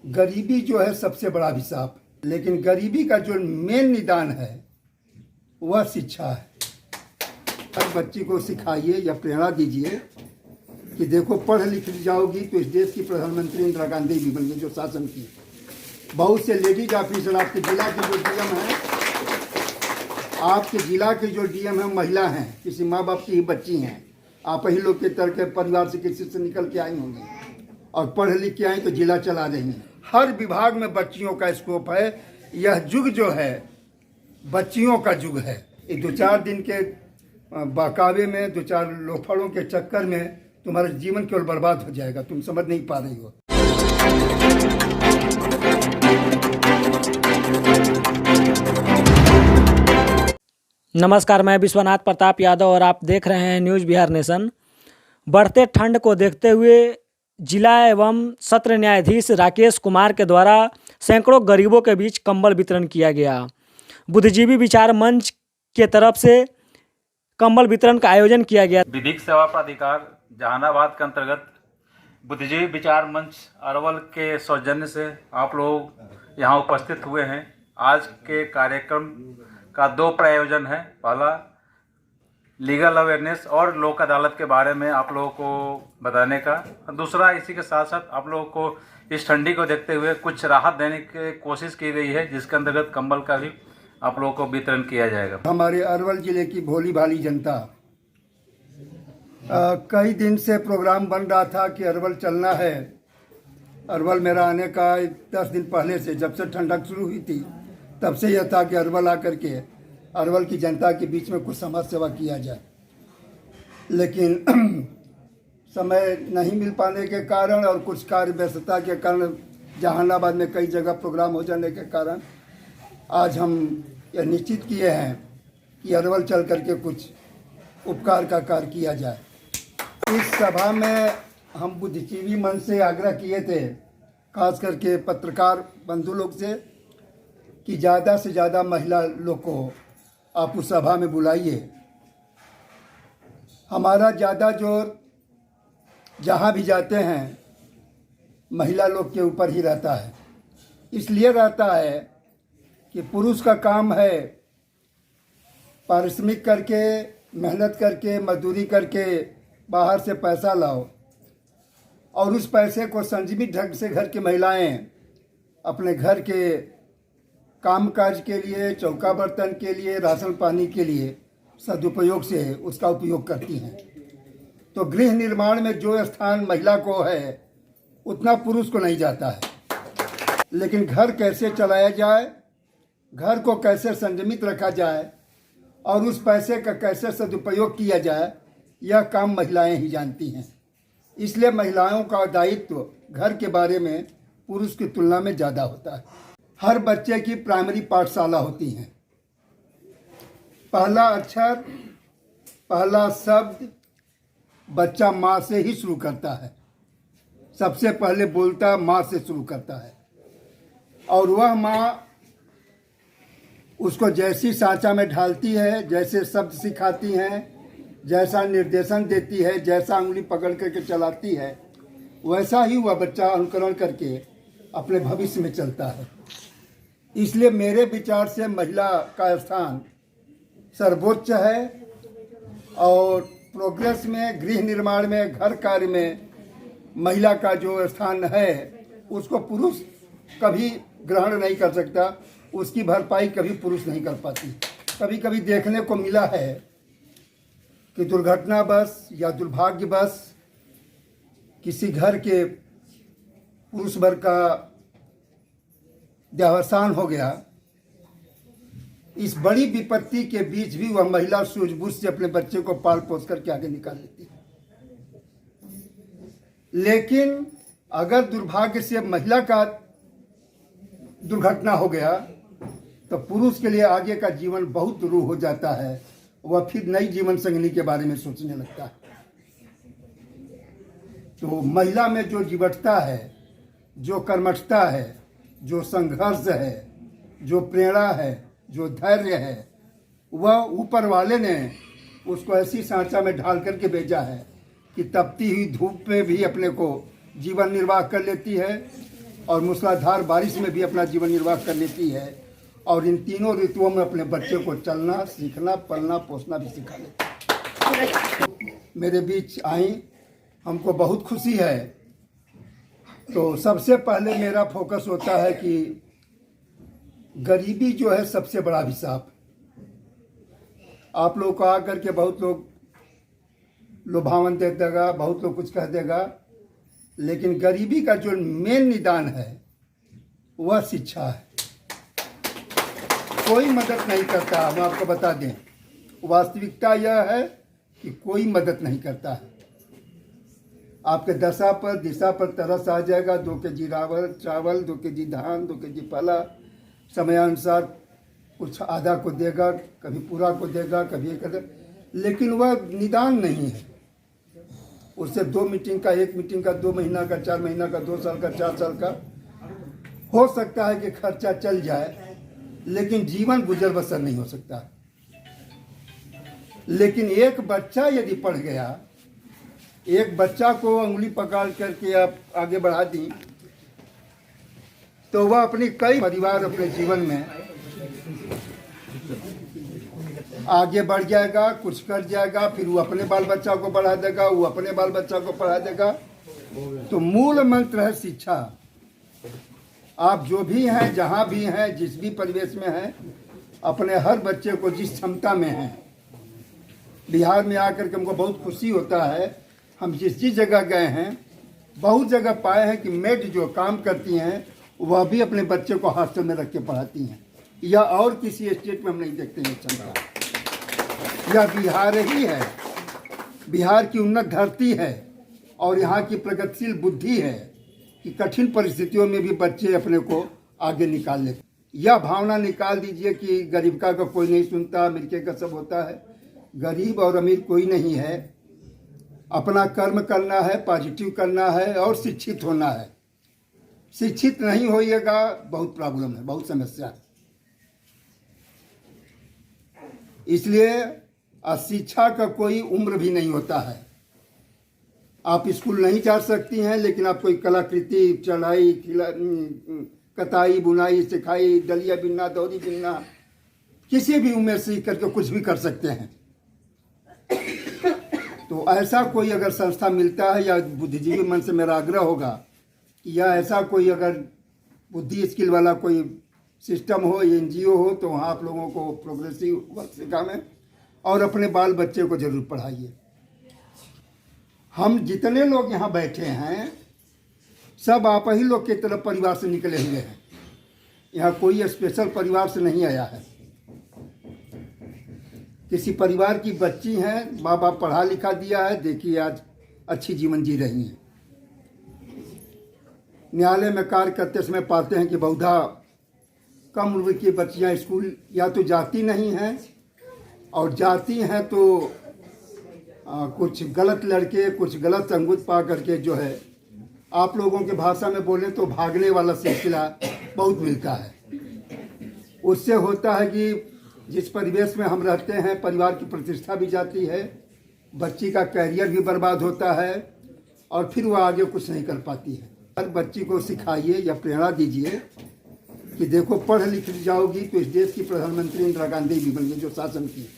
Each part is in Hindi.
गरीबी जो है सबसे बड़ा अभिशाप, लेकिन गरीबी का जो मेन निदान है वह शिक्षा है। हर बच्ची को सिखाइए या प्रेरणा दीजिए कि देखो पढ़ लिख जाओगी तो इस देश की प्रधानमंत्री इंदिरा गांधी भी बन गई जो शासन की। बहुत से लेडीज ऑफिसर आपके जिला के जो डीएम हैं, आपके जिला के जो डीएम हैं महिला हैं, किसी माँ बाप की ही बच्ची हैं। आप ही लोग के तरह के परिवार से किसी से निकल के आई होंगी और पढ़ लिख के आई तो जिला चला रही हैं। हर विभाग में बच्चियों का स्कोप है। यह युग जो है बच्चियों का युग है। ये 2-4 दिन के बहकावे में, 2-4 लोफड़ों के चक्कर में तुम्हारा जीवन केवल बर्बाद हो जाएगा। तुम समझ नहीं पा रही हो। नमस्कार, मैं विश्वनाथ प्रताप यादव और आप देख रहे हैं न्यूज़ बिहार नेशन। बढ़ते ठंड को देखते हुए जिला एवं सत्र न्यायाधीश राकेश कुमार के द्वारा सैकड़ों गरीबों के बीच कंबल वितरण किया गया। बुद्धिजीवी विचार मंच के तरफ से कंबल वितरण का आयोजन किया गया। विधिक सेवा प्राधिकार जहानाबाद के अंतर्गत बुद्धिजीवी विचार मंच अरवल के सौजन्य से आप लोग यहाँ उपस्थित हुए हैं। आज के कार्यक्रम का 2 प्रायोजन है। पहला लीगल अवेयरनेस और लोक अदालत के बारे में आप लोगों को बताने का, दूसरा इसी के साथ साथ आप लोगों को इस ठंडी को देखते हुए कुछ राहत देने की कोशिश की गई है, जिसके अंतर्गत कंबल का भी आप लोगों को वितरण किया जाएगा। हमारे अरवल जिले की भोली भाली जनता कई दिन से प्रोग्राम बन रहा था कि अरवल चलना है। अरवल मेरा आने का 10 दिन पहले से, जब से ठंडक शुरू हुई थी तब से यह था कि अरवल आकर के अरवल की जनता के बीच में कुछ समाज सेवा किया जाए, लेकिन समय नहीं मिल पाने के कारण और कुछ कार्य व्यस्तता के कारण, जहानाबाद में कई जगह प्रोग्राम हो जाने के कारण आज हम यह निश्चित किए हैं कि अरवल चल करके कुछ उपकार का कार्य किया जाए। इस सभा में हम बुद्धिजीवी मन से आग्रह किए थे, खास करके पत्रकार बंधु लोग से, कि ज़्यादा से ज़्यादा महिला लोग को आप उस सभा में बुलाइए। हमारा ज़्यादा जोर जहाँ भी जाते हैं महिला लोग के ऊपर ही रहता है। इसलिए रहता है कि पुरुष का काम है पारिश्रमिक करके, मेहनत करके, मजदूरी करके बाहर से पैसा लाओ और उस पैसे को संजीवित ढंग से घर की महिलाएं अपने घर के काम काज के लिए, चौका बर्तन के लिए, राशन पानी के लिए सदुपयोग से उसका उपयोग करती हैं। तो गृह निर्माण में जो स्थान महिला को है उतना पुरुष को नहीं जाता है। लेकिन घर कैसे चलाया जाए, घर को कैसे संयमित रखा जाए और उस पैसे का कैसे सदुपयोग किया जाए, यह काम महिलाएं ही जानती हैं। इसलिए महिलाओं का दायित्व घर के बारे में पुरुष की तुलना में ज़्यादा होता है। हर बच्चे की प्राइमरी पाठशाला होती है। पहला अक्षर, पहला शब्द बच्चा माँ से ही शुरू करता है। सबसे पहले बोलता माँ से शुरू करता है और वह माँ उसको जैसी सांचा में ढालती है, जैसे शब्द सिखाती हैं, जैसा निर्देशन देती है, जैसा उंगली पकड़ करके चलाती है, वैसा ही वह बच्चा अनुकरण करके अपने भविष्य में चलता है। इसलिए मेरे विचार से महिला का स्थान सर्वोच्च है और प्रोग्रेस में, गृह निर्माण में, घर कार्य में महिला का जो स्थान है उसको पुरुष कभी ग्रहण नहीं कर सकता। उसकी भरपाई कभी पुरुष नहीं कर पाती। कभी कभी देखने को मिला है कि दुर्घटनावश या दुर्भाग्यवश किसी घर के पुरुष वर्ग का देहावसान हो गया। इस बड़ी विपत्ति के बीच भी वह महिला सूझबूझ से अपने बच्चे को पाल पोस करके आगे निकाल लेती है। लेकिन अगर दुर्भाग्य से महिला का दुर्घटना हो गया तो पुरुष के लिए आगे का जीवन बहुत दुरूह हो जाता है। वह फिर नई जीवन संगिनी के बारे में सोचने लगता है। तो महिला में जो जीवटता है, जो कर्मठता है, जो संघर्ष है, जो प्रेरणा है, जो धैर्य है, वह ऊपर वाले ने उसको ऐसी सांचा में ढाल करके भेजा है कि तपती हुई धूप में भी अपने को जीवन निर्वाह कर लेती है और मूसलाधार बारिश में भी अपना जीवन निर्वाह कर लेती है, और इन तीनों ऋतुओं में अपने बच्चे को चलना, सीखना, पलना, पोसना भी सिखा लेती है। मेरे बीच आई, हमको बहुत खुशी है। तो सबसे पहले मेरा फोकस होता है कि गरीबी जो है सबसे बड़ा अभिशाप। आप लोग को आकर के बहुत लोग लुभावन दे देगा, बहुत लोग कुछ कह देगा, लेकिन गरीबी का जो मेन निदान है वह शिक्षा है। कोई मदद नहीं करता, हम आपको बता दें, वास्तविकता यह है कि कोई मदद नहीं करता है। आपके दशा पर दिशा पर तरस आ जाएगा, 2 केजी चावल, 2 केजी धान, 2 केजी फला, समयानुसार कुछ आधा को देगा, कभी पूरा को देगा, कभी एक, लेकिन वह निदान नहीं है। उससे 2 मीटिंग का, 1 मीटिंग का, 2 महीना का, 4 महीना का, 2 साल का, 4 साल का हो सकता है कि खर्चा चल जाए, लेकिन जीवन गुजर बसर नहीं हो सकता। लेकिन एक बच्चा यदि पढ़ गया, एक बच्चा को उंगली पकड़ करके आप आगे बढ़ा दी, तो वह अपनी कई परिवार अपने जीवन में आगे बढ़ जाएगा, कुछ कर जाएगा, फिर वो अपने बाल बच्चा को बढ़ा देगा, वो अपने बाल बच्चा को पढ़ा देगा। तो मूल मंत्र है शिक्षा। आप जो भी हैं, जहाँ भी हैं, जिस भी परिवेश में हैं, अपने हर बच्चे को जिस क्षमता में हैं, बिहार में आकर के हमको बहुत खुशी होता है। हम जिस जगह गए हैं, बहुत जगह पाए हैं कि मेड जो काम करती हैं वह भी अपने बच्चे को हॉस्टल में रख के पढ़ाती हैं, या और किसी स्टेट में हम नहीं देखते हैं क्षमता। यह बिहार ही है, बिहार की उन्नत धरती है, और यहाँ की प्रगतिशील बुद्धि है कि कठिन परिस्थितियों में भी बच्चे अपने को आगे निकाल लेते। यह भावना निकाल दीजिए कि गरीब का कोई नहीं सुनता, अमीर का सब होता है। गरीब और अमीर कोई नहीं है। अपना कर्म करना है, पॉजिटिव करना है, और शिक्षित होना है। शिक्षित नहीं होइएगा, बहुत प्रॉब्लम है, बहुत समस्या है। इसलिए अशिक्षा का कोई उम्र भी नहीं होता है। आप स्कूल नहीं जा सकती हैं, लेकिन आप कोई कलाकृति, चढ़ाई, कताई, बुनाई, सिखाई, डलिया बिनना, दौरी बिनना, किसी भी उम्र सीख करके कुछ भी कर सकते हैं। तो ऐसा कोई अगर संस्था मिलता है, या बुद्धिजीवी मन से मेरा आग्रह होगा, या ऐसा कोई अगर बुद्धि स्किल वाला कोई सिस्टम हो, NGO हो, तो वहाँ आप लोगों को प्रोग्रेसिव वर्क सिखाएं, और अपने बाल बच्चे को जरूर पढ़ाइए। हम जितने लोग यहाँ बैठे हैं, सब आप ही लोग की तरफ परिवार से निकले हुए हैं। यहाँ कोई स्पेशल परिवार से नहीं आया है। किसी परिवार की बच्ची हैं, माँ बाप पढ़ा लिखा दिया है, देखिए आज अच्छी जीवन जी रही हैं। न्यायालय में कार्य करते समय पाते हैं कि बहुधा कम उम्र की बच्चियां स्कूल या तो जाती नहीं हैं, और जाती हैं तो कुछ गलत लड़के, कुछ गलत संगत पा करके जो है, आप लोगों के भाषा में बोले तो भागने वाला सिलसिला बहुत मिलता है। उससे होता है कि जिस परिवेश में हम रहते हैं, परिवार की प्रतिष्ठा भी जाती है, बच्ची का कैरियर भी बर्बाद होता है, और फिर वह आगे कुछ नहीं कर पाती है। हर बच्ची को सिखाइए या प्रेरणा दीजिए कि देखो, पढ़ लिख जाओगी तो इस देश की प्रधानमंत्री इंदिरा गांधी भी बन गई, जो शासन की।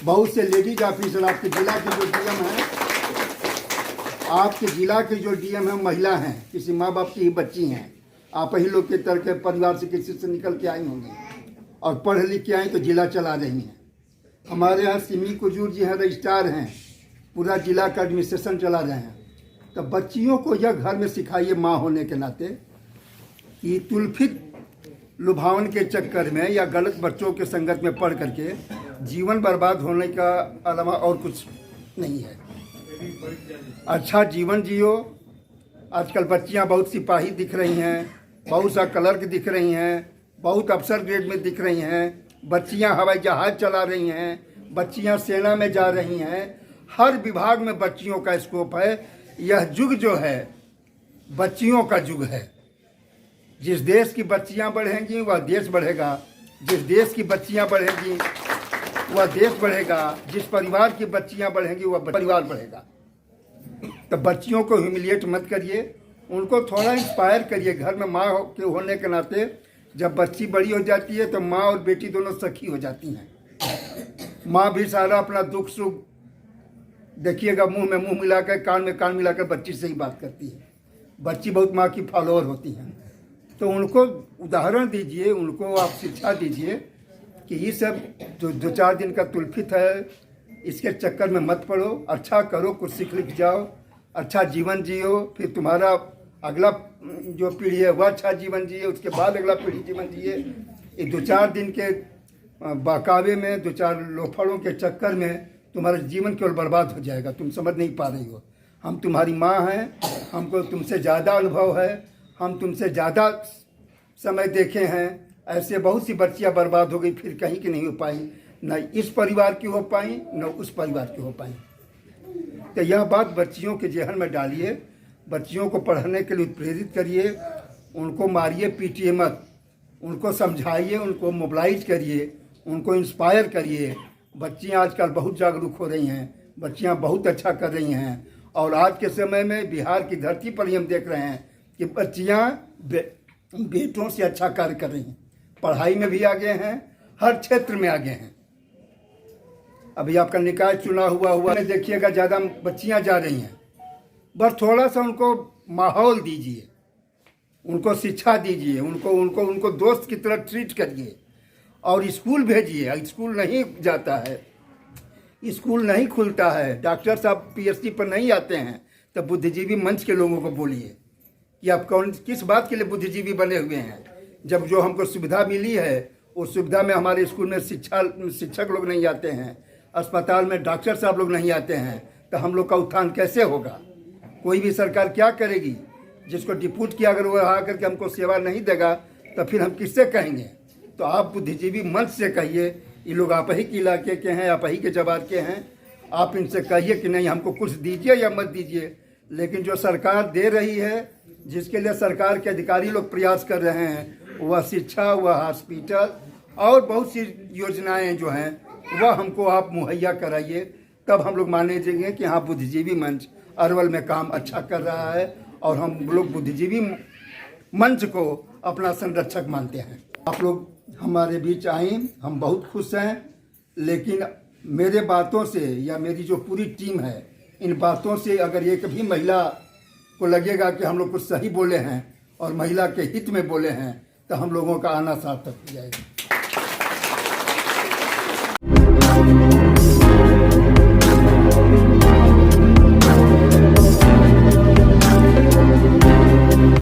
बहुत से लेडीज ऑफिसर आपके जिला के जो DM हैं, आपके जिला के जो DM हैं, महिला हैं, किसी माँ बाप की ही बच्ची हैं। आप ही लोग के तरह के परिवार से किसी से निकल के आई होंगी, और पढ़ लिख के आई तो जिला चला रही हैं। हमारे यहाँ सिमी कुजूर जी हैं, रजिस्ट्रार हैं, पूरा जिला का एडमिनिस्ट्रेशन चला रहे हैं। तो बच्चियों को यह घर में सिखाइए, माँ होने के नाते, कि तुलफित लुभावन के चक्कर में या गलत बच्चों के संगत में पढ़ करके जीवन बर्बाद होने का अलावा और कुछ नहीं है। अच्छा जीवन जियो। आजकल बच्चियां बहुत सिपाही दिख रही हैं, बहुत सा क्लर्क दिख रही हैं, बहुत अफसर ग्रेड में दिख रही हैं, बच्चियां हवाई जहाज चला रही हैं, बच्चियां सेना में जा रही हैं। हर विभाग में बच्चियों का स्कोप है। यह युग जो है बच्चियों का युग है। जिस देश की बच्चियां बढ़ेंगी वह देश बढ़ेगा, जिस देश की बच्चियां बढ़ेंगी वह देश बढ़ेगा, जिस परिवार की बच्चियां बढ़ेंगी वह परिवार बढ़ेगा। तो बच्चियों को ह्यूमिलिएट मत करिए, उनको थोड़ा इंस्पायर करिए। घर में माँ के होने के नाते जब बच्ची बड़ी हो जाती है तो माँ और बेटी दोनों सखी हो जाती हैं। माँ भी सारा अपना दुख सुख देखिएगा मुंह में मुंह मिलाकर, कान में कान मिलाकर बच्ची से ही बात करती है। बच्ची बहुत माँ की फॉलोअर होती हैं। तो उनको उदाहरण दीजिए, उनको आप शिक्षा दीजिए कि ये सब जो 2-4 दिन का तुलफित है, इसके चक्कर में मत पड़ो। अच्छा करो, कुछ सीख लिख जाओ, अच्छा जीवन जियो, फिर तुम्हारा अगला जो पीढ़ी है वह अच्छा जीवन जिए, उसके बाद अगला पीढ़ी जीवन जिए। ये 2-4 दिन के बहकावे में, 2-4 लोफड़ों के चक्कर में तुम्हारा जीवन केवल बर्बाद हो जाएगा। तुम समझ नहीं पा रही हो। हम तुम्हारी माँ हैं, हमको तुमसे ज़्यादा अनुभव है, हम तुमसे ज़्यादा समय देखे हैं। ऐसे बहुत सी बच्चियाँ बर्बाद हो गई, फिर कहीं की नहीं हो पाई, न इस परिवार की हो पाई न उस परिवार की हो पाई। तो यह बात बच्चियों के जेहन में डालिए, बच्चियों को पढ़ने के लिए प्रेरित करिए, उनको मारिए पीटिए मत, उनको समझाइए, उनको मोबिलाइज करिए, उनको इंस्पायर करिए। बच्चियाँ आजकल बहुत जागरूक हो रही हैं, बच्चियाँ बहुत अच्छा कर रही हैं। और आज के समय में बिहार की धरती पर ही हम देख रहे हैं कि बच्चियाँ बेटों से अच्छा कार्य कर रही हैं। पढ़ाई में भी आगे हैं, हर क्षेत्र में आगे हैं। अभी आपका निकाय चुना हुआ देखिएगा, ज़्यादा बच्चियाँ जा रही हैं। बस थोड़ा सा उनको माहौल दीजिए, उनको शिक्षा दीजिए, उनको दोस्त की तरह ट्रीट करिए और स्कूल भेजिए। स्कूल नहीं जाता है, स्कूल नहीं खुलता है, डॉक्टर साहब पीएचडी पर नहीं आते हैं, तो बुद्धिजीवी मंच के लोगों को बोलिए कि आप किस बात के लिए बुद्धिजीवी बने हुए हैं। जब जो हमको सुविधा मिली है उस सुविधा में हमारे स्कूल में शिक्षक लोग नहीं आते हैं, अस्पताल में डॉक्टर साहब लोग नहीं आते हैं, तो हम लोग का उत्थान कैसे होगा? कोई भी सरकार क्या करेगी? जिसको डिप्यूट किया अगर वो आकर के हमको सेवा नहीं देगा तो फिर हम किससे कहेंगे? तो आप बुद्धिजीवी मंच से कहिए, ये लोग आप ही के इलाके के हैं, आप ही के जवाब के हैं, आप इनसे कहिए कि नहीं हमको कुछ दीजिए या मत दीजिए। लेकिन जो सरकार दे रही है, जिसके लिए सरकार के अधिकारी लोग प्रयास कर रहे हैं, वह शिक्षा, वह हॉस्पिटल और बहुत सी योजनाएं जो हैं वह हमको आप मुहैया कराइए। तब हम लोग मानेंगे कि हाँ बुद्धिजीवी मंच अरवल में काम अच्छा कर रहा है और हम लोग बुद्धिजीवी मंच को अपना संरक्षक मानते हैं। आप लोग हमारे बीच आए, हम बहुत खुश हैं। लेकिन मेरे बातों से या मेरी जो पूरी टीम है, इन बातों से अगर एक भी महिला को लगेगा कि हम लोग कुछ सही बोले हैं और महिला के हित में बोले हैं, तो हम लोगों का आना सार्थक हो जाएगा।